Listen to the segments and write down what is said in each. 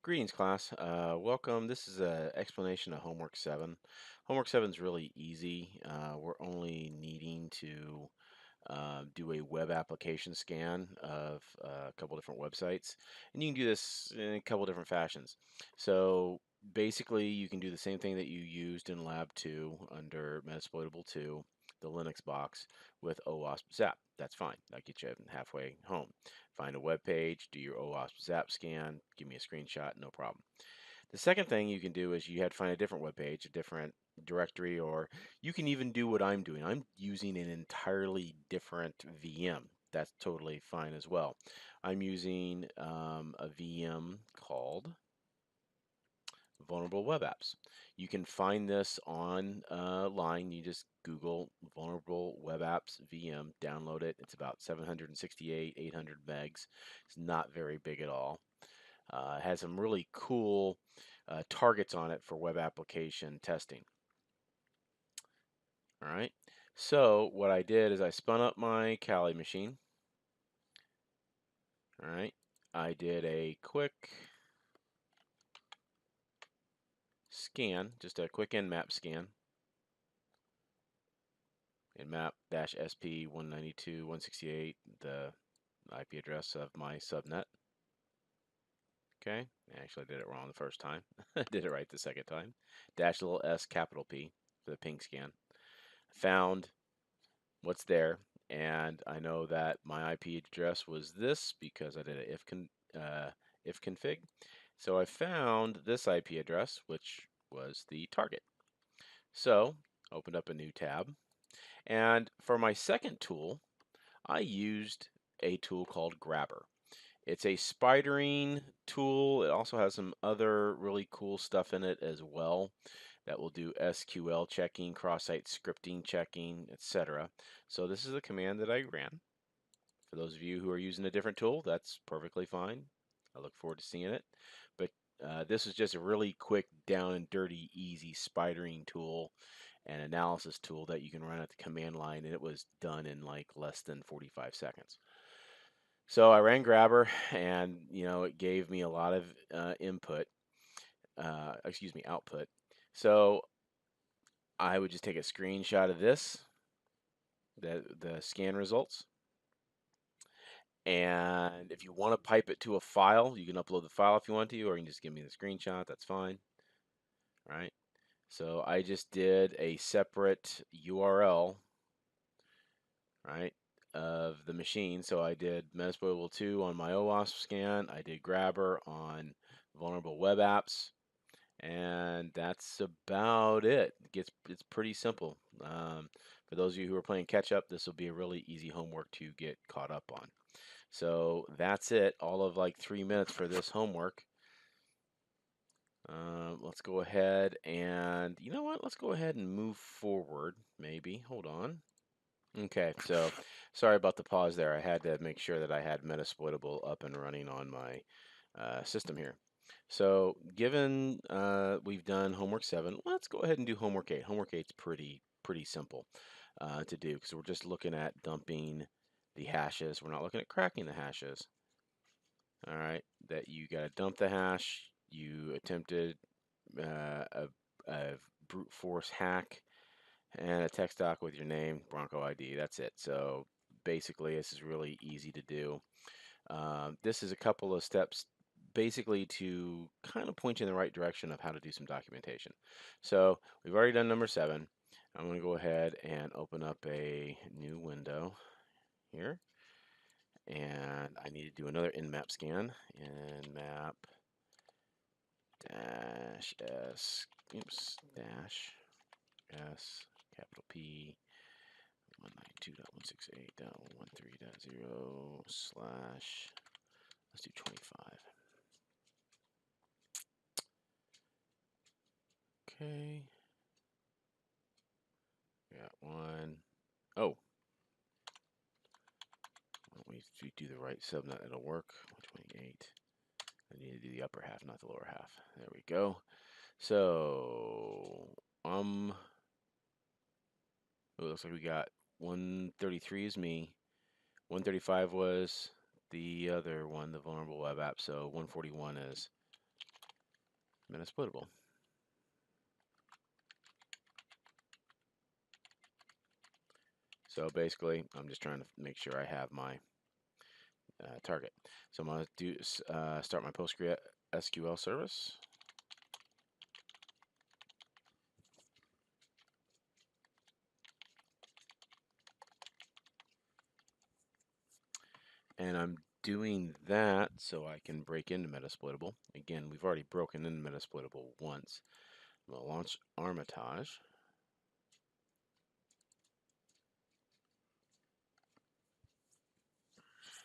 Greetings, class. Welcome. This is an explanation of Homework 7. Homework 7 is really easy. We're only needing to do a web application scan of a couple different websites. And you can do this in a couple different fashions. So basically, you can do the same thing that you used in Lab 2 under Metasploitable 2, the Linux box, with OWASP Zap. That's fine. That gets you halfway home. Find a web page, do your OWASP Zap scan, give me a screenshot, no problem. The second thing you can do is you had to find a different web page, a different directory, or you can even do what I'm doing. I'm using an entirely different VM. That's totally fine as well. I'm using a VM called Vulnerable Web Apps. You can find this online. You just Google Vulnerable Web Apps VM, download it. It's about 768, 800 megs. It's not very big at all. It has some really cool targets on it for web application testing. All right. So what I did is I spun up my Kali machine. All right. I did a quick scan, just a quick nmap scan. Nmap-SP192.168, the IP address of my subnet. Okay. Actually, I did it wrong the first time. I did it right the second time. Dash little s capital P for the ping scan. Found what's there, and I know that my IP address was this because I did a if config. So I found this IP address, which was the target. So opened up a new tab, and for my second tool, I used a tool called Grabber. It's a spidering tool. It also has some other really cool stuff in it as well that will do SQL checking, cross-site scripting checking, etc. So this is the command that I ran. For those of you who are using a different tool, that's perfectly fine. I look forward to seeing it. But this is just a really quick, down and dirty, easy spidering tool and analysis tool that you can run at the command line, and it was done in like less than 45 seconds. So I ran Grabber, and it gave me a lot of output. So I would just take a screenshot of this, the scan results, and if you want to pipe it to a file, you can upload the file if you want to, or you can just give me the screenshot. That's fine, right? So I just did a separate URL, right, of the machine. So I did Metasploitable 2 on my OWASP scan. I did Grabber on Vulnerable Web Apps. And that's about it. It's pretty simple. For those of you who are playing catch up, this will be a really easy homework to get caught up on. So that's it. All of like 3 minutes for this homework. Let's go ahead and you know what? Let's go ahead and move forward. Maybe. Hold on. Okay. So sorry about the pause there. I had to make sure that I had Metasploitable up and running on my system here. So given we've done homework 7, let's go ahead and do homework 8. Homework 8 is pretty simple to do because we're just looking at dumping the hashes. We're not looking at cracking the hashes. All right, that you got to dump the hash. You attempted a brute force hack and a text doc with your name, Bronco ID. That's it. So basically, this is really easy to do. This is a couple of steps basically to kind of point you in the right direction of how to do some documentation. So we've already done number 7. I'm going to go ahead and open up a new window here. And I need to do another nmap scan. Nmap dash s, dash s, capital P, 192.168.13.0 slash, let's do 25. Okay. Got one. Oh. Well, we do the right subnet, it'll work. 128. I need to do the upper half, not the lower half. There we go. So, it looks like we got 133 is me. 135 was the other one, the vulnerable web app. So 141 is metasplitable. So basically, I'm just trying to make sure I have my target. So I'm going to start my PostgreSQL service. And I'm doing that so I can break into Metasplitable. Again, we've already broken into Metasplitable once. I'm going to launch Armitage.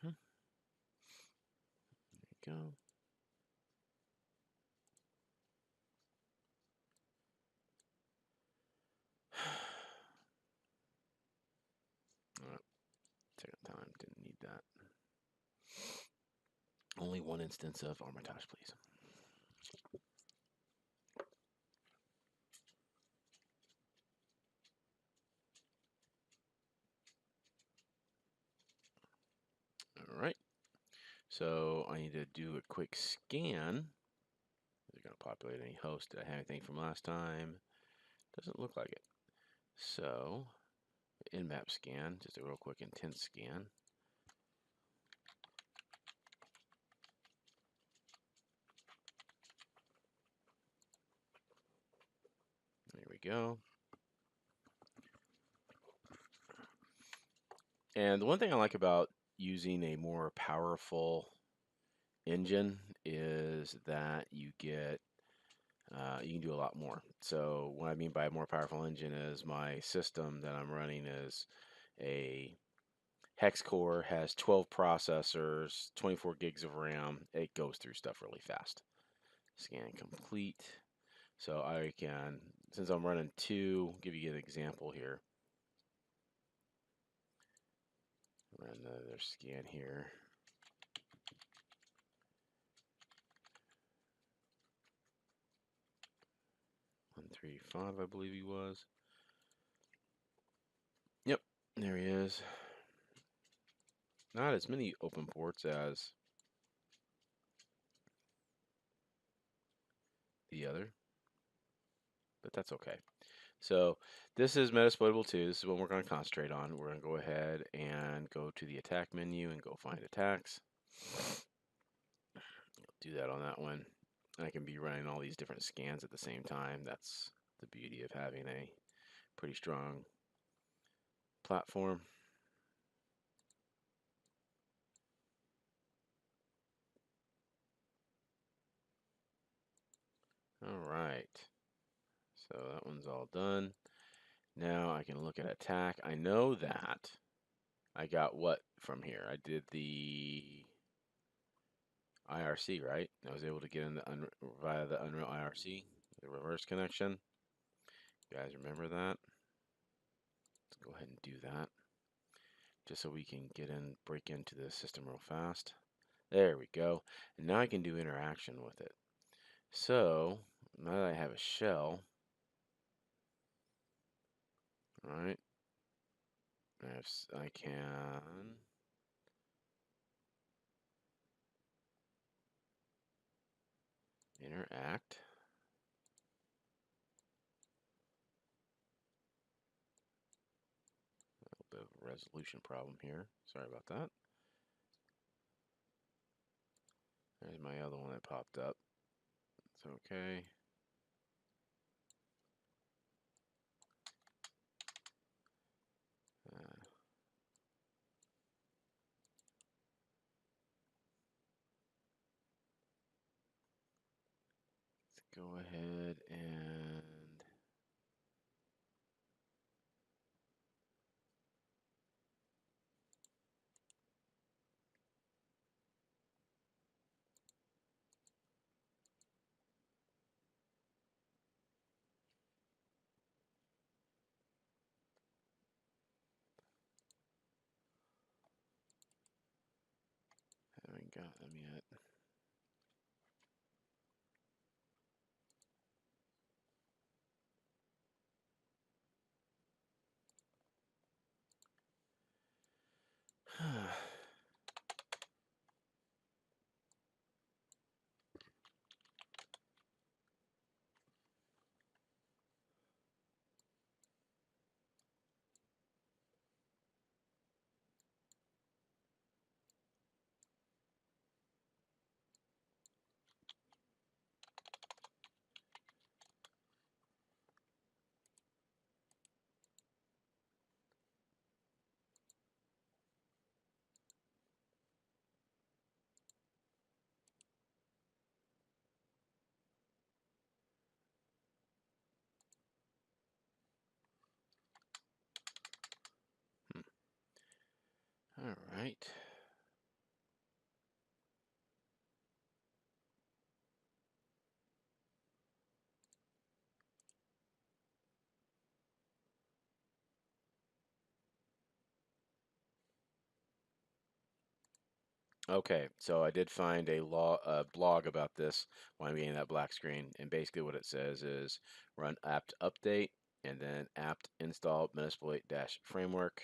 There we go. Second time, didn't need that. Only one instance of Armitage, please. All right. So I need to do a quick scan. Is it going to populate any host? Did I have anything from last time? Doesn't look like it. So, nmap scan, just a real quick intense scan. There we go. And the one thing I like about using a more powerful engine is that you can do a lot more. So what I mean by a more powerful engine is my system that I'm running is a hex core, has 12 processors, 24 gigs of RAM. It goes through stuff really fast. Scan complete. So I can, since I'm running two, give you an example here. Run another scan here. 135, I believe he was. Yep, there he is. Not as many open ports as the other, but that's okay. So this is Metasploitable 2. This is what we're going to concentrate on. We're going to go ahead and go to the attack menu and go find attacks. Do that on that one. I can be running all these different scans at the same time. That's the beauty of having a pretty strong platform. All right. So that one's all done. Now I can look at attack. I know that I got what from here? I did the IRC, right? I was able to get in via the Unreal IRC, the reverse connection. You guys remember that? Let's go ahead and do that, just so we can get in, break into the system real fast. There we go. And now I can do interaction with it. So now that I have a shell, all right, I can interact. A little bit of a resolution problem here. Sorry about that. There's my other one that popped up. It's okay. Let's go ahead and haven't got them yet. right. Okay, so I did find a blog about this when I'm getting that black screen, and basically what it says is run apt update and then apt install Metasploit dash framework.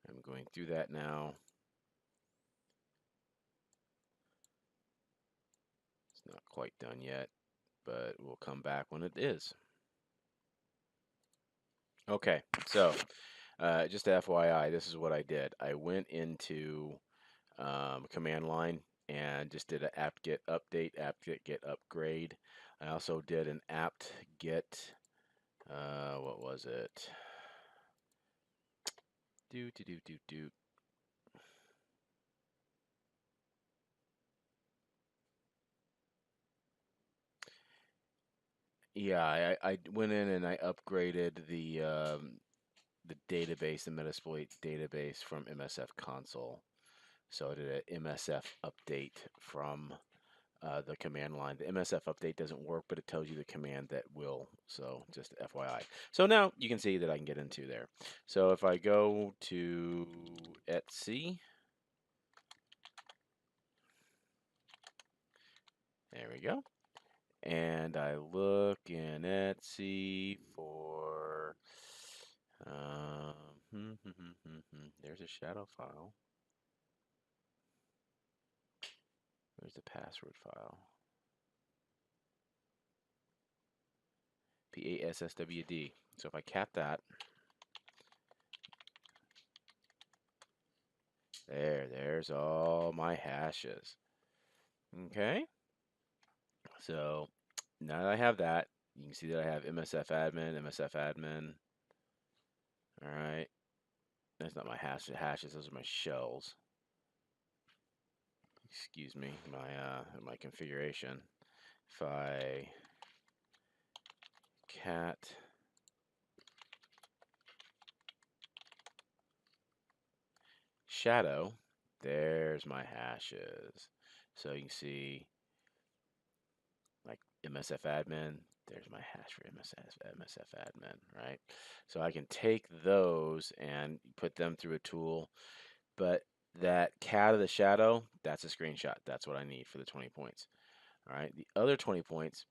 I'm going through that now. It's not quite done yet, but we'll come back when it is. Okay, so just FYI, this is what I did. I went into command line and just did an apt-get update, apt-get upgrade. I also did an apt-get, what was it? Do. Yeah, I went in and I upgraded the database, the Metasploit database from MSF console. So I did an MSF update from the command line. The MSF update doesn't work, but it tells you the command that will. So just FYI. So now you can see that I can get into there. So if I go to etc, there we go. And I look in etc for, there's a shadow file. Where's the password file? PASSWD. So if I cat that, there's all my hashes. Okay, so now that I have that, you can see that I have MSF admin, MSF admin. All right, that's not my hashes, those are my shells. Excuse me, my configuration. If I cat shadow, there's my hashes. So you can see like MSF admin, there's my hash for MSF admin, right? So I can take those and put them through a tool, but that cat of the shadow, that's a screenshot. That's what I need for the 20 points. All right, the other 20 points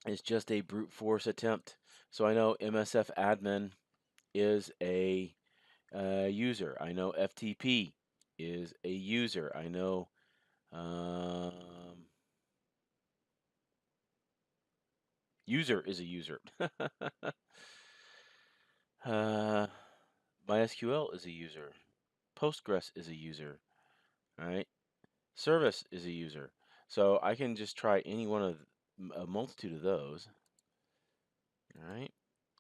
is just a brute force attempt. So I know MSF admin is a user. I know FTP is a user. I know user is a user. MySQL is a user. Postgres is a user. All right. Service is a user. So I can just try any one of a multitude of those. All right.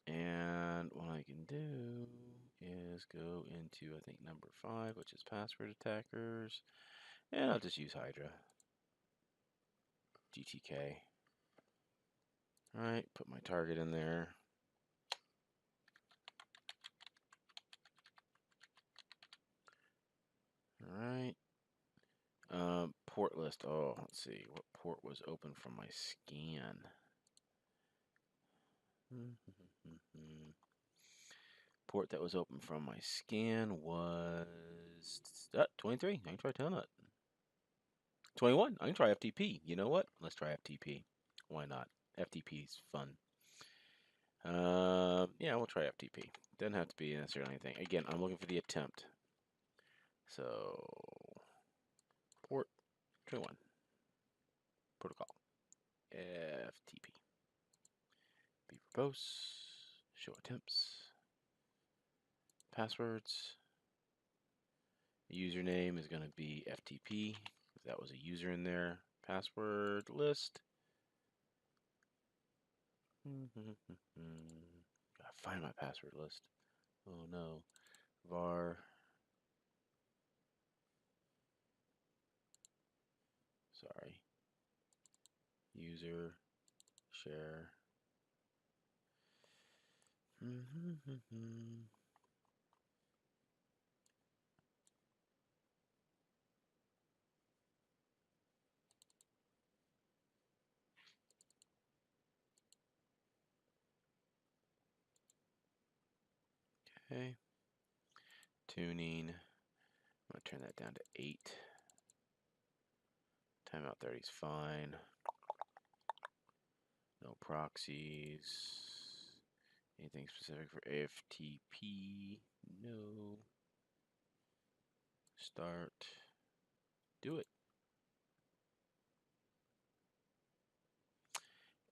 And what I can do is go into, I think, number 5, which is password attackers. And I'll just use Hydra. GTK. All right. Put my target in there. All right. Port list. Oh, let's see. What port was open from my scan? Port that was open from my scan was 23. I can try Telnet. 21. I can try FTP. You know what? Let's try FTP. Why not? FTP is fun. Yeah, we'll try FTP. Doesn't have to be necessarily anything. Again, I'm looking for the attempt. So, port 21. Protocol. FTP. Be verbose. Show attempts. Passwords. Username is going to be FTP. If that was a user in there. Password list. Gotta find my password list. Oh no. Var. Sorry. User. Share. Okay. Tuning. I'm going to turn that down to 8. Timeout 30 is fine. No proxies. Anything specific for AFTP? No. Start. Do it.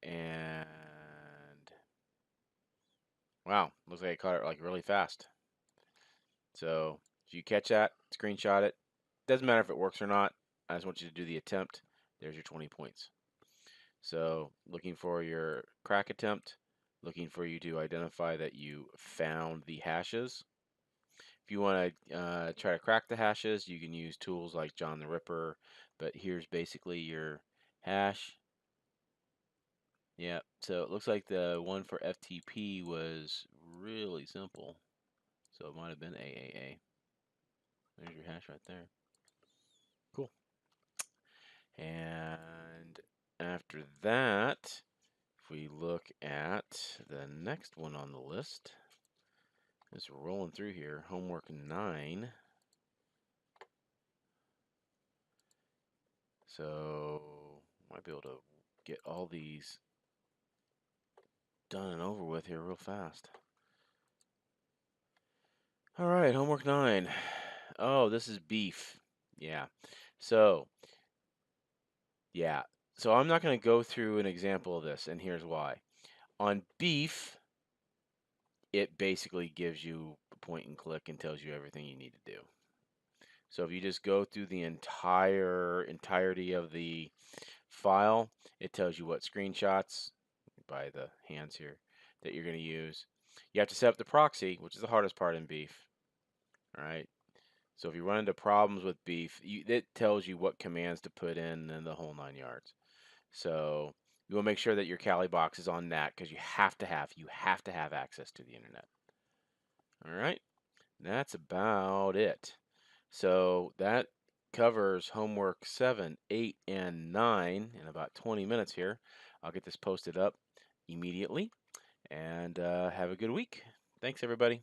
And wow, looks like I caught it like really fast. So if you catch that, screenshot it. Doesn't matter if it works or not. I just want you to do the attempt. There's your 20 points. So looking for your crack attempt, looking for you to identify that you found the hashes. If you want to try to crack the hashes, you can use tools like John the Ripper, but here's basically your hash. Yeah, so it looks like the one for FTP was really simple. So it might have been AAA. There's your hash right there. Cool. And after that, if we look at the next one on the list, just rolling through here, homework 9. So might be able to get all these done and over with here real fast. All right, homework 9. Oh, this is beef. Yeah. So, yeah. So I'm not going to go through an example of this, and here's why. On beef, it basically gives you a point and click and tells you everything you need to do. So if you just go through the entirety of the file, it tells you what screenshots by the hands here that you're going to use. You have to set up the proxy, which is the hardest part in beef. All right. So if you run into problems with beef, it tells you what commands to put in and the whole 9 yards. So you will make sure that your Kali box is on NAT because you have to have access to the internet. All right. That's about it. So that covers homework 7, 8, and 9 in about 20 minutes here. I'll get this posted up immediately, and have a good week. Thanks, everybody.